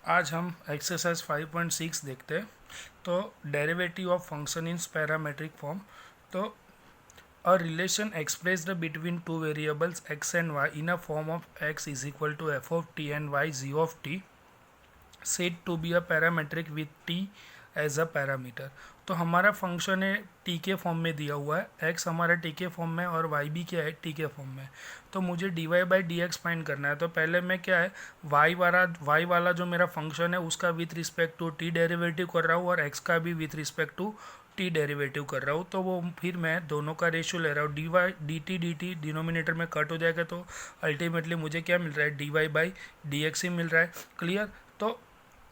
आज हम एक्सरसाइज 5.6 देखते हैं। तो derivative of function in parametric form. तो a relation expressed between two variables x and y in a form of x is equal to f of t and y g of t said to be a parametric with t as a parameter. तो हमारा function है t के form में दिया हुआ है, x हमारा t के फॉर्म में और y भी क्या है t के फॉर्म में। तो मुझे dy by D x find करना है। तो पहले मैं क्या है y वाला जो मेरा फंक्शन है उसका with respect to t derivative कर रहा हूँ और x का भी with respect to t derivative कर रहा हूँ। तो वो फिर मैं दोनों का रेशियो ले रहा हूँ। D Y D T denominator में कट हो जाएगा, तो अल्टीमेटली मुझे क्या मिल रहा है, dy बाई डी एक्स ही मिल रहा है। क्लियर। तो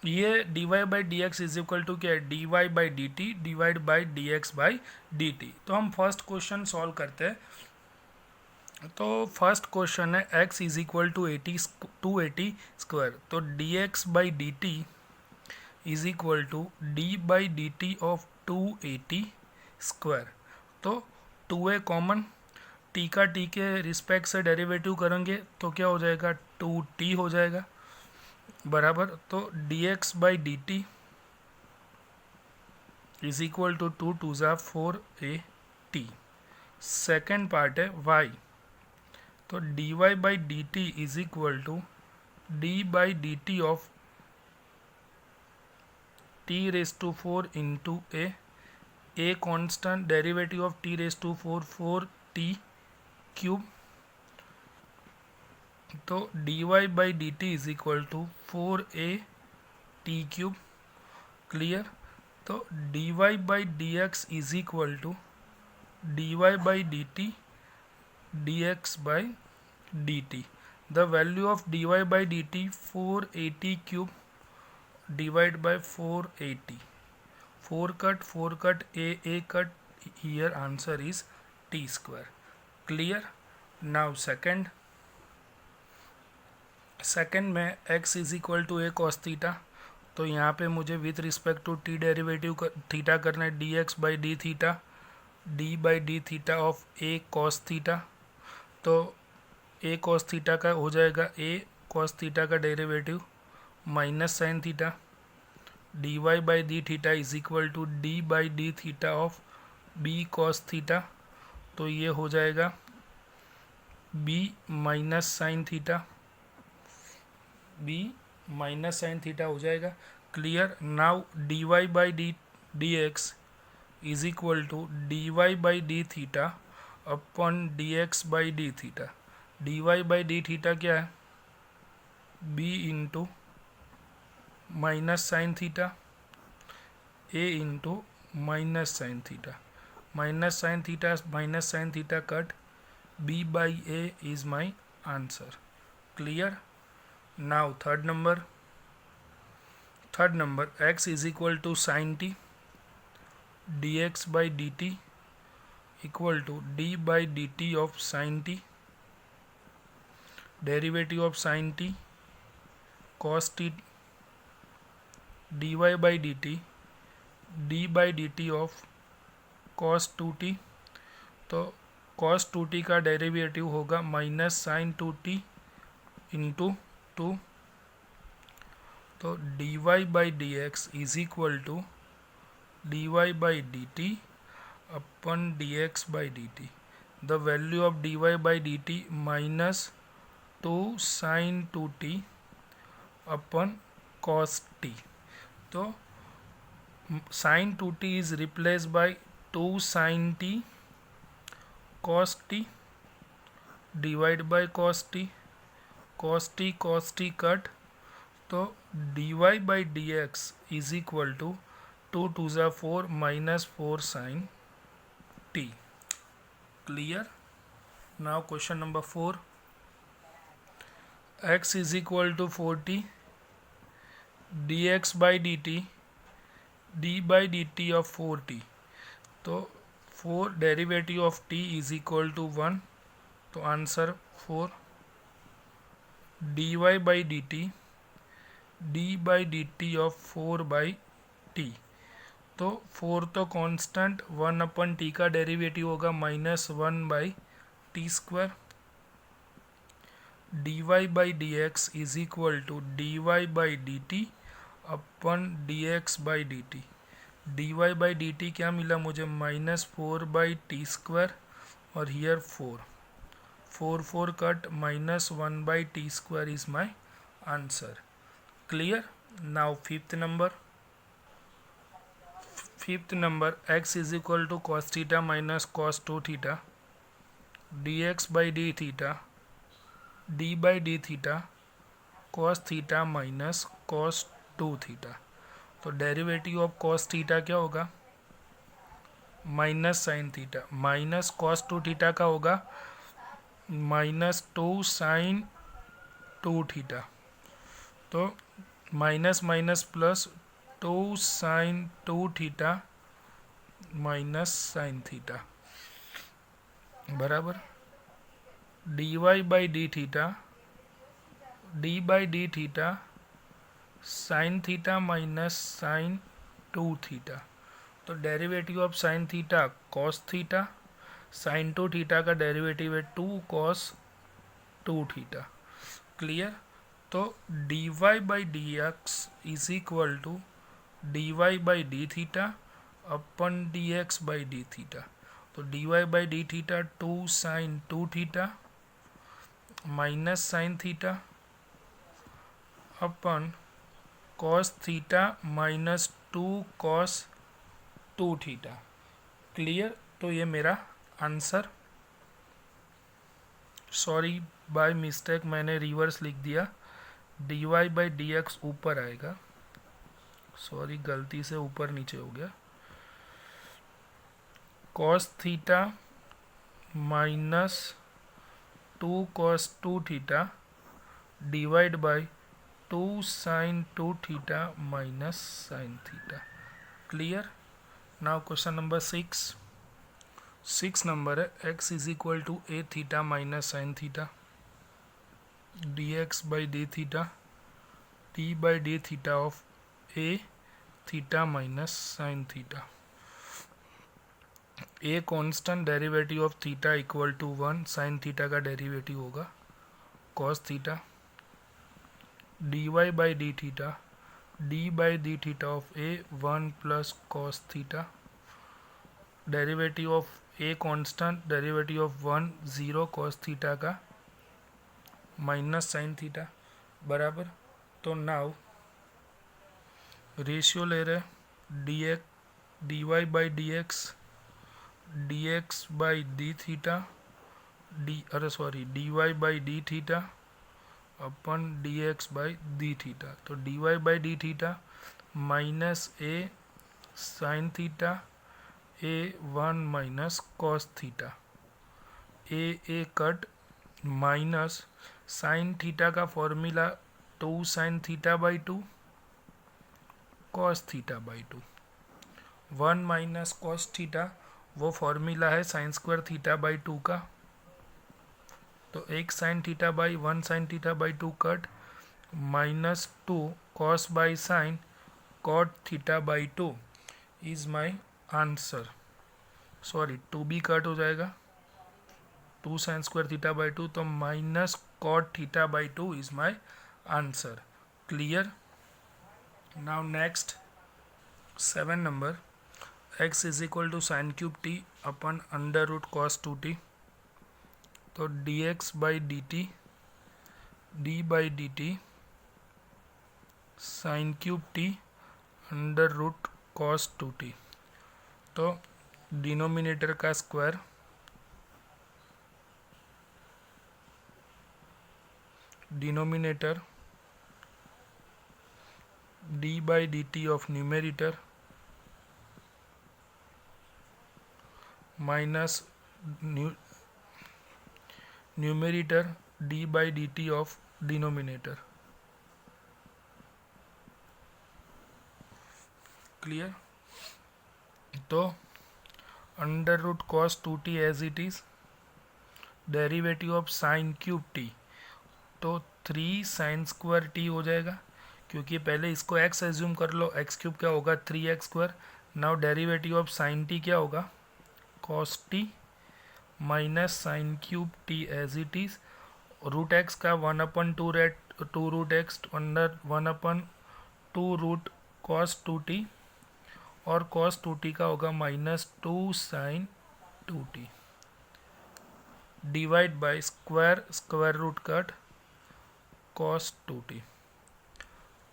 ये d Y by D x is equal to क्या है, d Y by D t divide by D x by D t. तो हम फर्स्ट क्वेश्चन सॉल्व करते हैं। तो फर्स्ट क्वेश्चन है x is equal to 280 square. तो d x by D t is equal to D by D T of 280 square. तो 2a common, t का t के रिस्पेक्ट से डेरिवेटिव करेंगे तो क्या हो जाएगा, 2t हो जाएगा बराबर। तो d x by D t is equal to 2 × 4 a t। Second part है y। तो d Y by D t is equal to D by D T of t raise to 4 into a constant, derivative of t raise to 4 cube. तो d Y by D t is equal to 4a t cube. Clear. तो d Y by D x is equal to D Y by D T D x by D T. The value of D Y by D T 480 cube divide by 480। 4 cut a cut, here answer is t square. Clear. Now second में x is equal to a cos theta. तो यहाँ पे मुझे with respect to t derivative theta करना है, D x by D theta D by D theta of a cos theta. तो a cos theta का हो जाएगा a cos थीटा का derivative minus sine theta, D Y by D theta is equal to D by D theta of B cos theta. तो ये हो जाएगा B minus sine theta, B minus sine theta हो जाएगा। Clear. Now D Y by D x is equal to D Y by D theta upon D x by D theta. D Y by D theta क्या है, B into minus sine theta A into minus sine theta. Minus sine theta cut, B by A is my answer. Clear. Now third number x is equal to sine T D x by D T equal to D by D T of sine T, derivative of sine T cos T D Y by D T D by D T of cos 2t। तो cos 2t का derivative होगा minus sign 2t into 2। तो d Y by D x is equal to D Y by D T upon d x by D T. The value of D Y by D t minus 2 sine 2t upon cos t। तो sine 2t is replace by 2 sine t cos t divide by cos t cut. तो d Y by D x is equal to 2 × 4 minus 4 sine t। Clear. Now question number 4, x is equal to 40 D x by D T D by D T of 4t। तो 4 derivative of t is equal to 1। तो answer 4। D Y by D T D by D T of 4 by T. तो 4 तो constant, 1 upon T का derivative होगा minus 1 by T square. D Y by D x is equal to D Y by D T upon dx/dt। dy/dt क्या मिला मुझे, -4/t² और here 4 cut, -1/t² is my answer. Clear. Now fifth number x is equal to cos theta minus cos 2 theta, dx/d theta, d/d theta, cos theta minus cos 2 theta. तो derivative of cos theta क्या होगा, minus sine theta, minus cos 2 theta का होगा -2 sine 2 theta. तो minus minus plus 2 sine 2 theta minus sine theta बराबर dy/d theta, d/d theta sine theta minus sine 2 theta. तो derivative of sine theta cos theta, sine 2 theta का derivative है 2 cos 2 theta. Clear. तो dy/dx is equal to dy/d theta upon dx/d theta. तो dy/d theta 2 sine 2 theta minus sine theta upon cos theta minus 2 cos 2 theta. Clear. तो ये मेरा answer, sorry by mistake मैंने reverse लिख दिया, dy/dx ऊपर आएगा, सॉरी गलती से ऊपर नीचे हो गया, cos theta minus 2 cos 2 theta divide by 2 sin 2 theta minus sin theta. Clear. Now question number 6 number है x is equal to a theta minus sine theta, dx/d theta, d/d theta of a theta minus sine theta. A constant, derivative of theta equal to 1, sine theta का derivative होगा cos theta, dy/d theta, d/d theta of A 1 plus cos theta, derivative of A constant, derivative of 1 0 cos theta का minus sine theta बराबर। तो now ratio ले रहे dy/dx dx/d theta dy/d theta upon dx/d theta. तो dy/d theta minus a sine theta a 1 minus cos theta, a cut minus sine theta का formula 2 sine थीटा/2 cos थीटा/2, 1 minus cos theta वो formula है sine square थीटा/2 का। तो एक साइन थीटा/1 साइन थीटा/2 cut minus 2 cos by sine cot थीटा/2 इज माय आंसर। सॉरी 2 भी कट हो जाएगा, 2 साइन स्क्वायर थीटा/2, तो माइनस cot थीटा/2 is my answer. Clear. Now next 7 number x is equal to sine cube t upon under root cos 2t। तो dx/dt d/dt sine cube t under root cos 2t। तो denominator का square denominator d/dt of numerator minus numerator d/dt of denominator. Clear. तो under root cos 2t as it is, derivative of sine cube T तो 3 sine square t हो जाएगा, क्योंकि पहले इसको x assume कर लो, x क्यूब क्या होगा 3x²। Now derivative of sine T क्या होगा cos t minus sine cube T as it is, root x का 1/2 root x under 1/2 2√cos 2t और cos 2t का होगा -2sin 2t divide by square root cut cos 2t।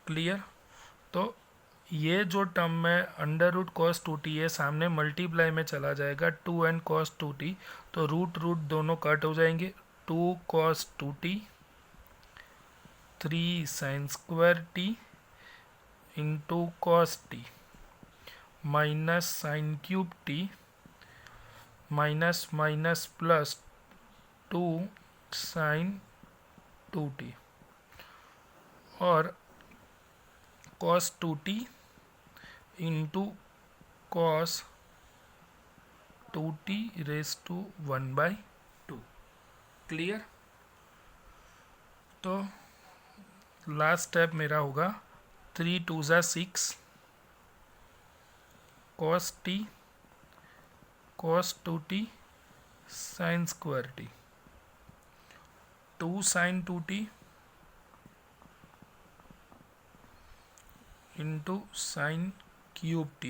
Clear? तो ये जो term में √cos 2t है सामने मल्टीप्लाई में चला जाएगा 2 cos 2t, तो रूट दोनों कट हो जाएंगे। 2 cos 2t 3 sin2t into cos t minus sin3t minus minus plus 2 sin 2t और cos 2t into cos 2t raise to 1/2। Clear? तो लास्ट स्टेप मेरा होगा 3 2 6 cos 2t sin2t 2 sin 2t into sin3t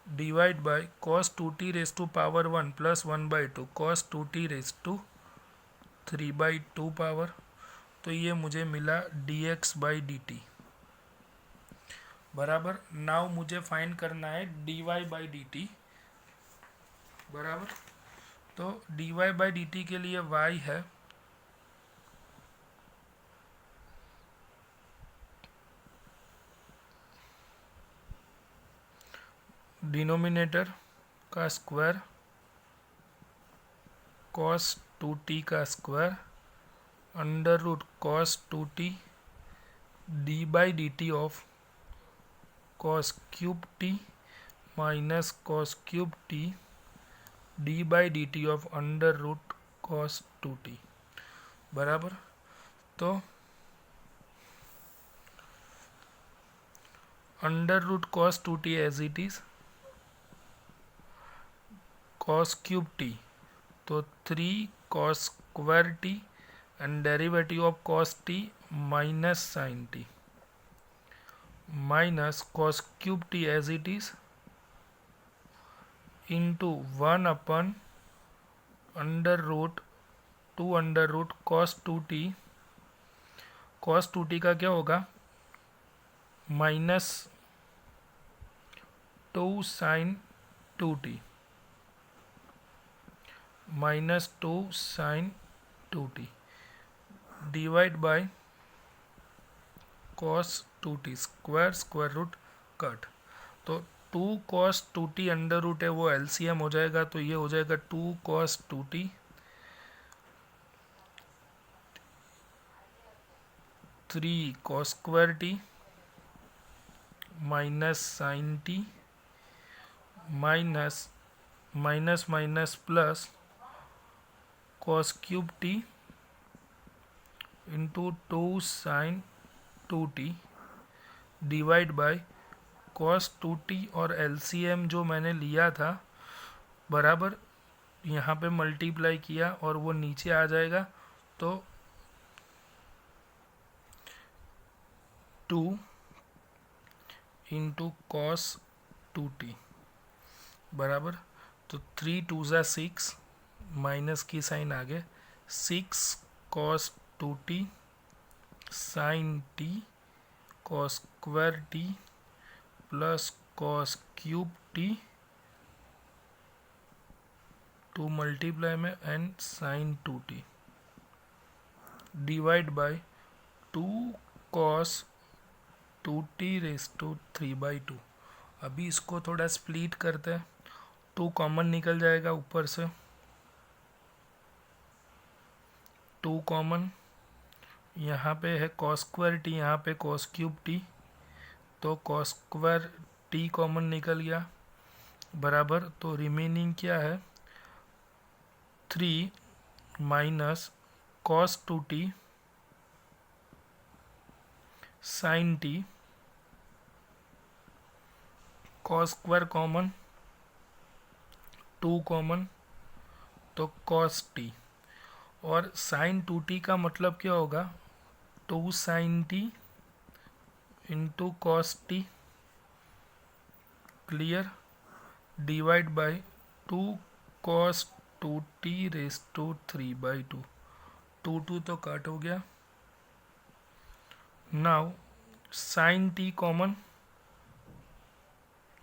divide by cos 2t raise to power 1 plus 1/2 cos 2t raise to 3/2 power. तो ये मुझे मिला dx/dt बराबर। Now मुझे find करना है dy/dt बराबर। तो dy/dt के लिए y है डिनोमिनेटर का स्क्वायर cos 2t का square √cos 2t d/dt of cos3t minus cos3t d/dt of √cos 2t बराबर। तो √cos 2t as it is cos3t तो 3 cos2t and derivative of cos t minus sin t minus cos3t as it is into 1/√2 cos 2t का क्या होगा -2 sin 2t -2 sin 2t divide by cos 2t square root cut. तो 2 cos 2t under root है वो LCM हो जाएगा, तो ये हो जाएगा 2 cos 2t 3 cos2t minus sin t minus minus minus plus cos3t into 2 sin 2t divide by cos 2t और एलसीएम जो मैंने लिया था बराबर यहाँ पे मल्टीप्लाई किया और वो नीचे आ जाएगा। तो 2 इंटू cos 2t बराबर। तो 3 2 6 माइनस की साइन आगे 6 cos 2t sin t cos2t plus cos3t 2 multiply में and sin 2t divide by 2 cos 2t raise to 3/2। अभी इसको थोड़ा स्प्लिट करते हैं। 2 कॉमन निकल जाएगा ऊपर से, 2 कॉमन यहाँ पे है cos2t यहाँ पे cos3t, तो cos2t कॉमन निकल गया बराबर। तो रिमेनिंग क्या है 3 minus cos 2t sin t cos square common 2 common तो cos t और sin 2t का मतलब क्या होगा 2 sin t into cos T, clear, divide by 2 cos 2t race to 3/2, 2 तो कट हो गया। Now sine T common,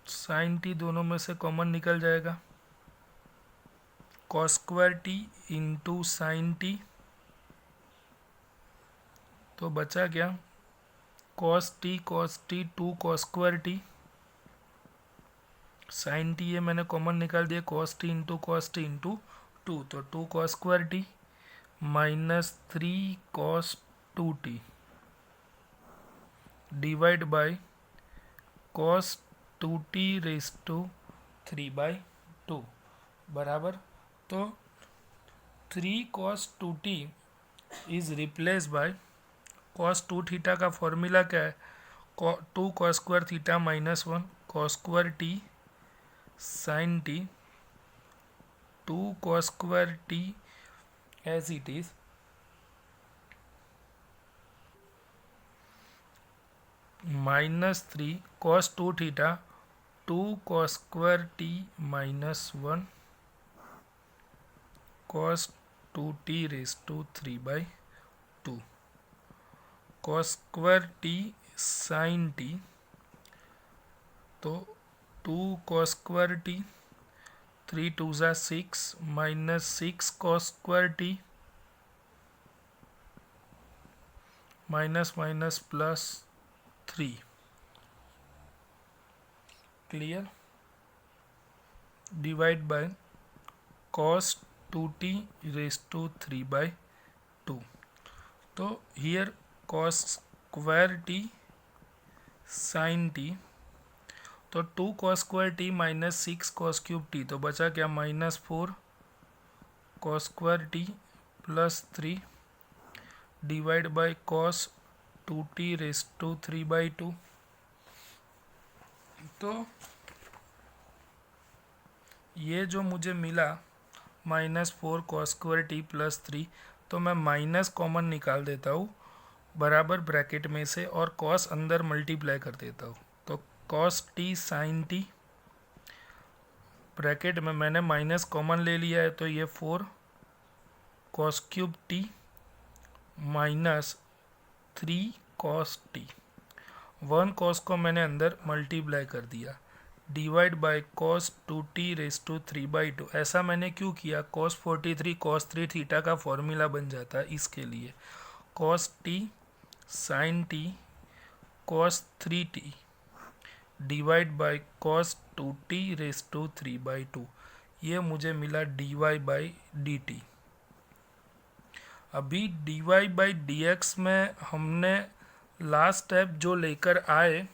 sine T दोनों में से कॉमन निकल जाएगा, cos square T into sine T, तो बचा क्या cos T 2 cos square T, sine T ये मैंने कॉमन निकाल दिया, cos T into cos T into 2, तो 2 cos square T minus 3 cos 2t divide by cos 2t race to 3/2 बराबर। तो 3 cos 2t is replace by cos 2 theta का formula क्या है, 2 cos square theta minus 1 cos square T sine T, 2 cos square T as it is minus 3 cos 2 theta 2 cos square T minus 1 cos 2t race to 3/2 cos square T sine T, तो 2 cos square T 3 2 ज़ा 6 minus 6 cos square T minus minus plus 3, clear, divide by cos 2t race to 3/2, तो here cos square T sine T, तो 2 cos square T minus 6 cos cube T, तो बचा क्या minus 4 cos square T plus 3 divide by cos 2t race to 3/2, तो ये जो मुझे मिला minus 4 cos square T plus 3, तो मैं माइनस कॉमन निकाल देता हूँ बराबर ब्रैकेट में से और cos अंदर मल्टीप्लाई कर देता हूँ, तो cos T sine T, bracket में मैंने माइनस कॉमन ले लिया है, तो ये 4 cos cube T minus 3 cos T, 1 cos को मैंने अंदर मल्टीप्लाई कर दिया, divide by cos 2t race to 3/2। ऐसा मैंने क्यों किया, cos 43 cos 3 थीटा का फॉर्मूला बन जाता है, इसके लिए cos t sine T cos 3t divide by cos 2t race to 3/2, ये मुझे मिला dy बाई dt। अभी dy बाई dx में हमने लास्ट स्टेप जो लेकर आए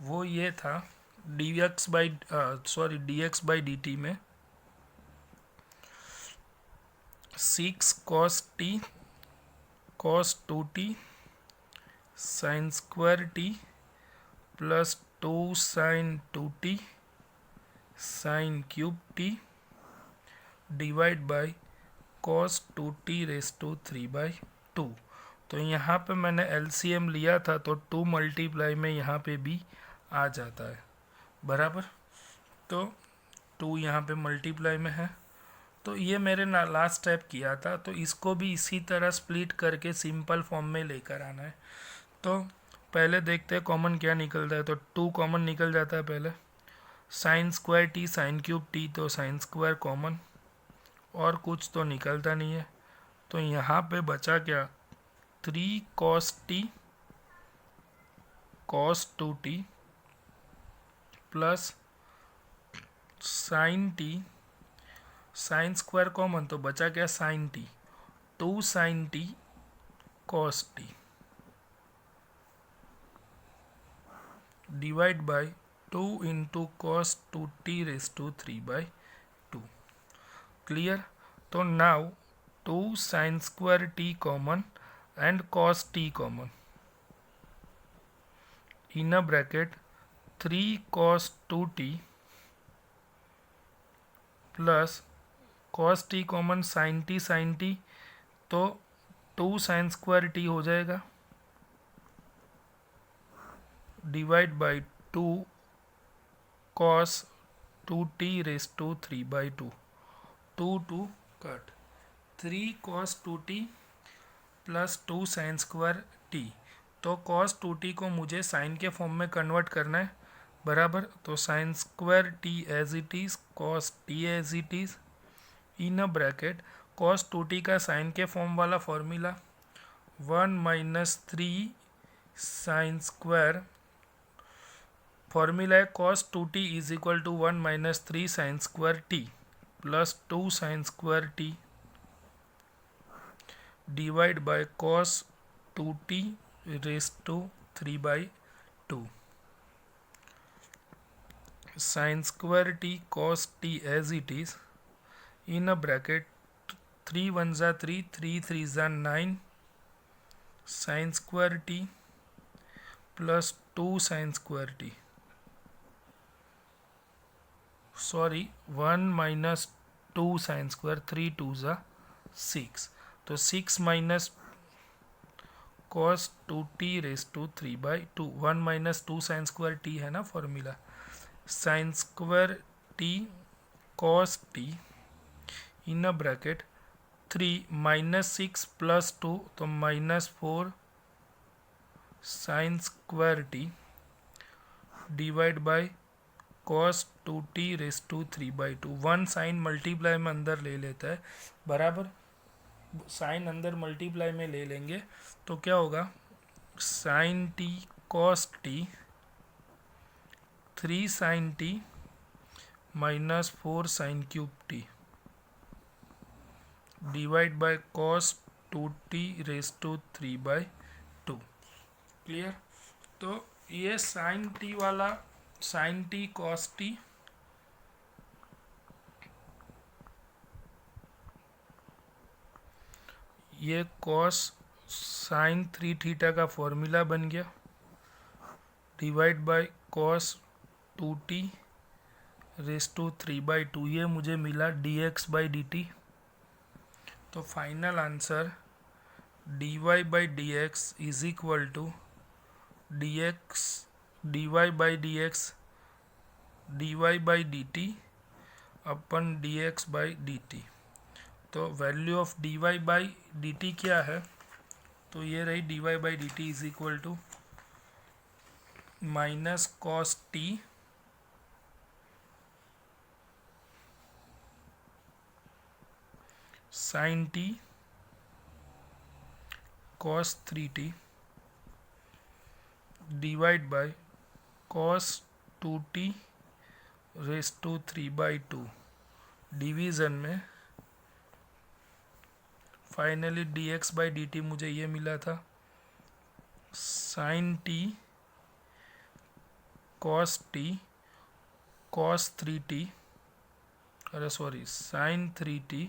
वो ये था dx बाई dt में 6 cos t cos 2t sine square T plus 2 sine 2t sine cube T divide by cos 2t race to 3/2। तो यहाँ पे मैंने LCM लिया था, तो 2 मल्टीप्लाई में यहाँ पे भी आ जाता है बराबर, तो 2 यहाँ पे मल्टीप्लाई में है, तो ये मेरे लास्ट स्टेप किया था, तो इसको भी इसी तरह स्प्लिट करके सिंपल फॉर्म में लेकर आना है। तो पहले देखते हैं कॉमन क्या निकलता है, तो 2 कॉमन निकल जाता है पहले, sign square T sign cube T, तो साइन स्क्वायर कॉमन, और कुछ तो निकलता नहीं है, तो यहाँ पे बचा क्या 3 cos t cos 2t plus sine t, sine square common, तो बचा क्या sine T, 2 sine T cos t divide by 2 into cos 2t race to 3/2, clear. तो now 2 sine square t common and cos t common, in a bracket 3 cos 2t plus cos t common sine t, तो 2 sine square t हो जाएगा divide by 2 cos 2t raised to 3 by 2. 2 cut 3 cos 2t plus 2 sine square T. तो cos 2t को मुझे sign के form में convert करना है, बराबर। तो sine square T as it is, cos t as it is, in a bracket cos 2t का साइन के फॉर्म वाला formula 1 minus 3 sine square, formula है cos 2t is equal to 1 minus 3 sine square T plus 2 sine square t divide by cos 2t raised to 3 by 2 sine square t cos t as it is in a bracket 3 1 जा 3, 3 3 जा 9 sine square T plus 2 sine square t, sorry 1 minus 2 sine square, 3 2 जा 6, तो 6 minus cos 2t race to 3 by 2, 1 minus 2 sine square t है ना formula, sine square t cos t in a bracket 3 minus 6 plus 2, तो minus 4 sine square t divide by cos 2t race to 3 by 2। 1 sign multiply में अंदर ले लेता है, बराबर। Sign अंदर मल्टीप्लाई में ले लेंगे तो क्या होगा, sine T cos t 3 sine t minus 4 sine cube T divide by cos 2t race to 3 by 2। Clear. तो ये साइन टी वाला, साइन टी cos t, ये cos साइन 3 थीटा का फॉर्मूला बन गया divide by cos 2t race to 3 by 2, ये मुझे मिला dx बाई dt। तो final answer dy by dx is equal to dx dy by dx dy by dt upon dx by dt। तो value of dy by dt क्या है, तो ये रही dy by dt is equal to minus cos t sine t cos 3t divide by cos 2t race to 3 by 2 division में finally dx by dt मुझे ये मिला था sine t cos t cos 3t, अरे sorry sine 3t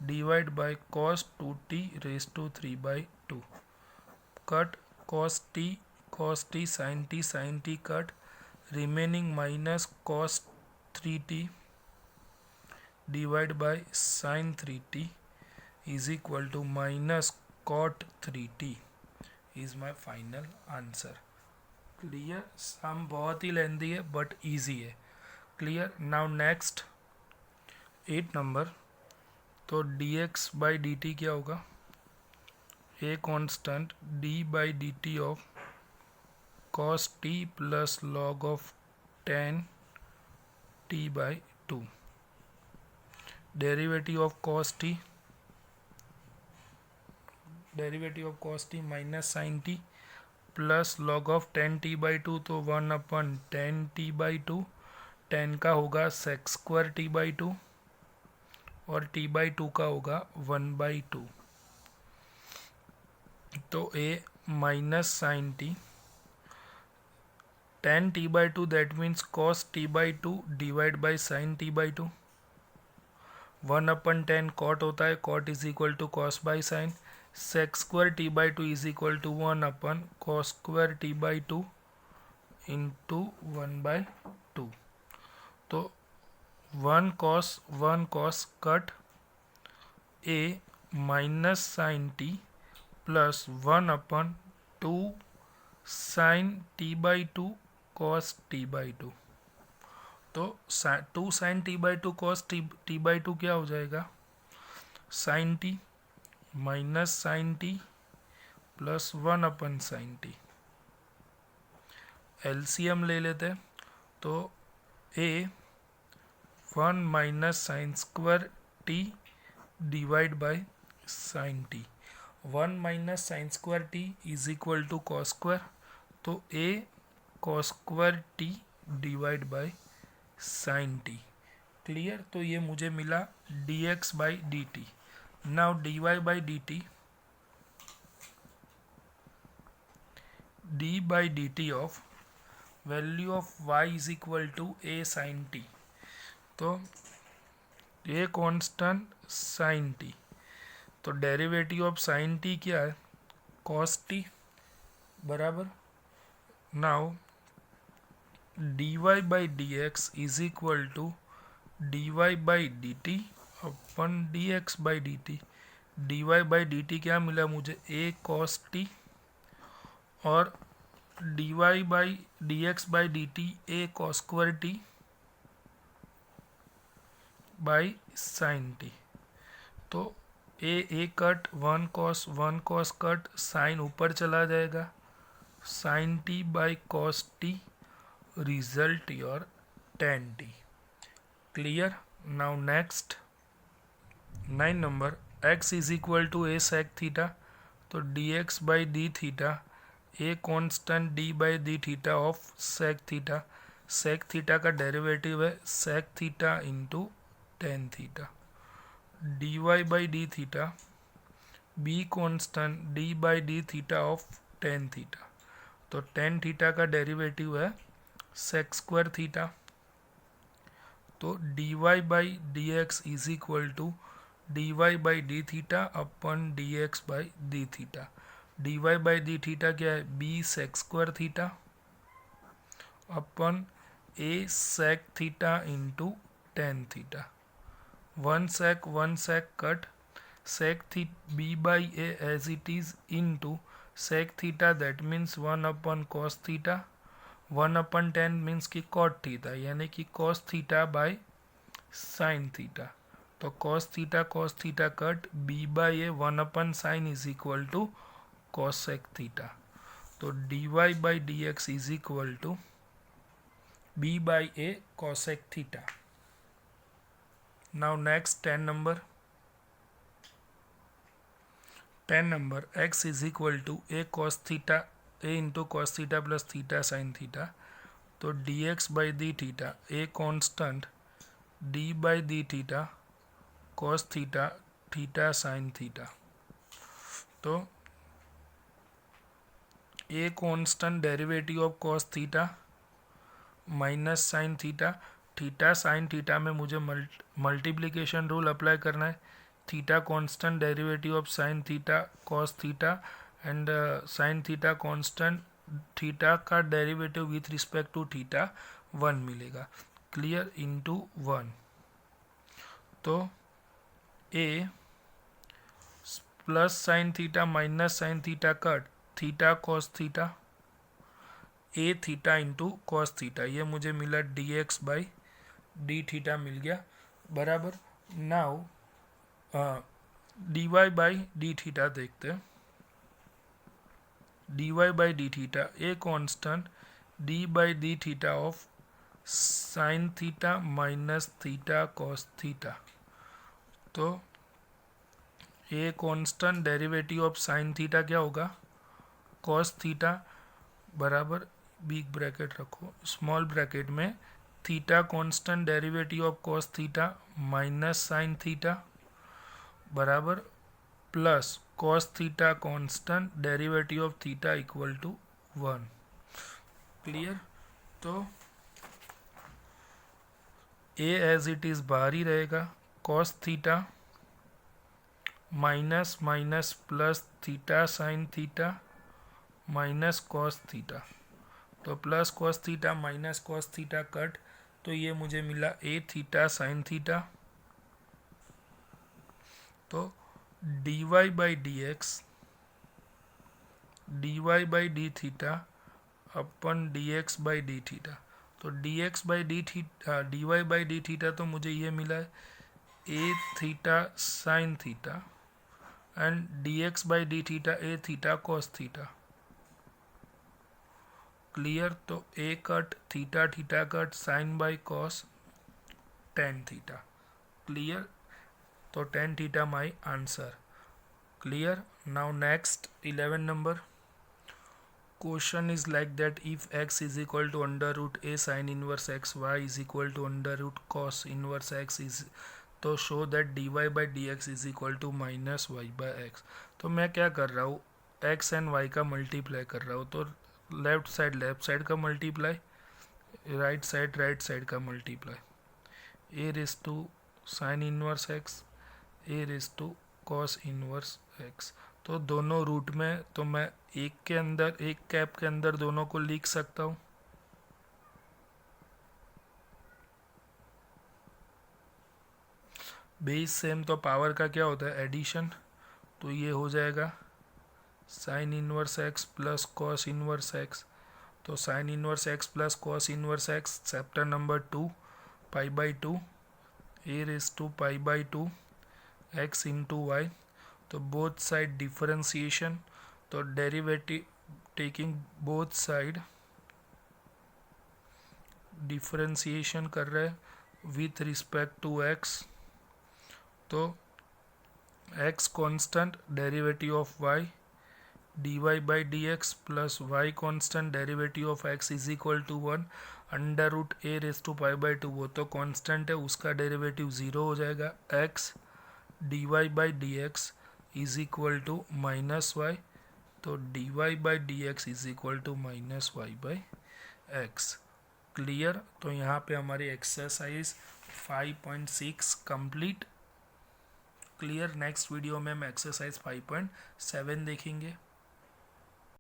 divide by cos 2t race to 3 by 2, cut cos t sin t cut, remaining minus cos 3t divide bye sin 3t is equal to minus cot 3t is my final answer। Clear. Sum बहुत ही lengthy है but easy है। Clear. Now next 8 number. तो dx by dt क्या होगा, a constant d by dt of cos t plus log of tan t by 2, derivative of cos t, derivative of cos t minus sin t plus log of tan t by 2, तो 1 upon tan t by 2, tan का होगा sec square t by 2 और t by 2 का होगा 1 by 2। तो a minus sine t tan t by 2 that means cos t by 2 divide by sine t by 2, 1 upon tan cot होता है, cot is equal to cos by sine, sec square t by 2 is equal to 1 upon cos square t by 2 into 1 by 2। तो 1 cos कट a minus sine t plus 1 upon 2 sine t by two cos t by two. तो 2 sine t by two cos t by two क्या हो जाएगा, sine t minus sine t plus 1/sin t। LCM ले लेते हैं, तो a 1 minus sine square t divide by sine t. 1 minus sine square t is equal to cos square, तो a cos square t divide by sine t. Clear. तो ये मुझे मिला d x by D T. Now D Y by D T, D by D T of value of y is equal to a sine T. तो a constant sine T, तो derivative of sine T क्या है, cos t बराबर। Now D Y by D x is equal to D Y by D T upon d x by D T. D Y by D t क्या मिला मुझे, a cos t, और d Y by D x by D t a cos square t by sine T. तो a cut 1 cos cut, sine ऊपर चला जाएगा, sine t by cos t, result your tan t. Clear. Now next 9 number, x is equal to a sec theta. तो d x by D theta a constant d by D theta of sec theta. Sec theta का derivative है sec theta into tan theta. D Y by D theta b constant d by D theta of tan theta. तो tan theta का derivative है sec square theta. तो d Y by D x is equal to D Y by D theta upon d x by D theta. D Y by D theta क्या है, b sec square theta upon a sec theta into tan theta. 1 sec cut, sec theta b by a as it is into sec theta, that means 1/cos theta. 1/10 means की cot theta, यानी कि cos theta by sine theta. तो cos theta cut B by a 1/sin is equal to cosec theta. तो d Y by D x is equal to b by a cosec theta. Now next 10 number, x is equal to a cos theta, A into cos theta plus theta sine theta. तो d x by D theta a constant d by D theta cos theta theta sine theta. तो a constant derivative of cos theta minus sine theta. Theta sine theta में मुझे multiplication rule apply करना है। Theta constant derivative of sine theta cos theta and sine theta constant, theta का derivative with respect to theta 1 मिलेगा। Clear, into 1। तो a plus sine theta minus sine theta cut theta cos theta, a theta into cos theta, ये मुझे मिला d x by D theta मिल गया बराबर। Now D Y by D theta देखते हैं। D Y by D theta a constant d by D theta of sine theta minus theta cos theta. तो a constant derivative of sine theta क्या होगा, cos theta बराबर big bracket रखो, small bracket में theta constant derivative of cos theta minus sine theta बराबर plus cos theta constant derivative of theta equal to 1। Clear. तो a as it is बाहर ही रहेगा, cos theta minus minus plus theta sine theta minus cos theta. तो plus cos theta minus cos theta cut, तो ये मुझे मिला a theta sine theta. तो d Y by D x d Y by D theta upon d x by D theta. तो d x by D theta D Y by D theta तो मुझे ये मिला है a theta sine theta and d x by D theta a theta cos theta. Clear. तो a cut theta theta cut sine by cos tan theta. Clear. तो tan theta my answer. Clear. Now next 11 number question is like that if x is equal to under root a sin inverse x, y is equal to under root cos inverse x is, तो show that dy by dx is equal to minus y by x। तो मैं क्या कर रहा हूँ, x and y का multiply कर रहा हूँ। तो लेफ्ट साइड का मल्टीप्लाई, राइट साइड का multiply. A race to sine inverse x, a race to cos inverse x. तो दोनों रूट में, तो मैं एक कैप के अंदर दोनों को लिख सकता हूँ। बेस सेम, तो पावर का क्या होता है, एडिशन। तो ये हो जाएगा sine inverse x plus cos inverse x. तो sine inverse x plus cos inverse x, chapter number 2 pi by 2 a race to pi by 2 x into y. तो बोथ साइड डिफरेंशिएशन, तो derivative taking both side differentiation कर रहे हैं with respect to x. तो x constant, derivative of y dy by D x plus y constant, derivative of x is equal to 1 under root a race to pi by 2। वो तो constant है, उसका derivative 0 हो जाएगा। x dy by D x is equal to minus y. तो dy by D x is equal to minus y by x. Clear. तो यहाँ पे हमारी exercise 5.6 complete. Clear. Next video में हम एक्सरसाइज 5.7 देखेंगे।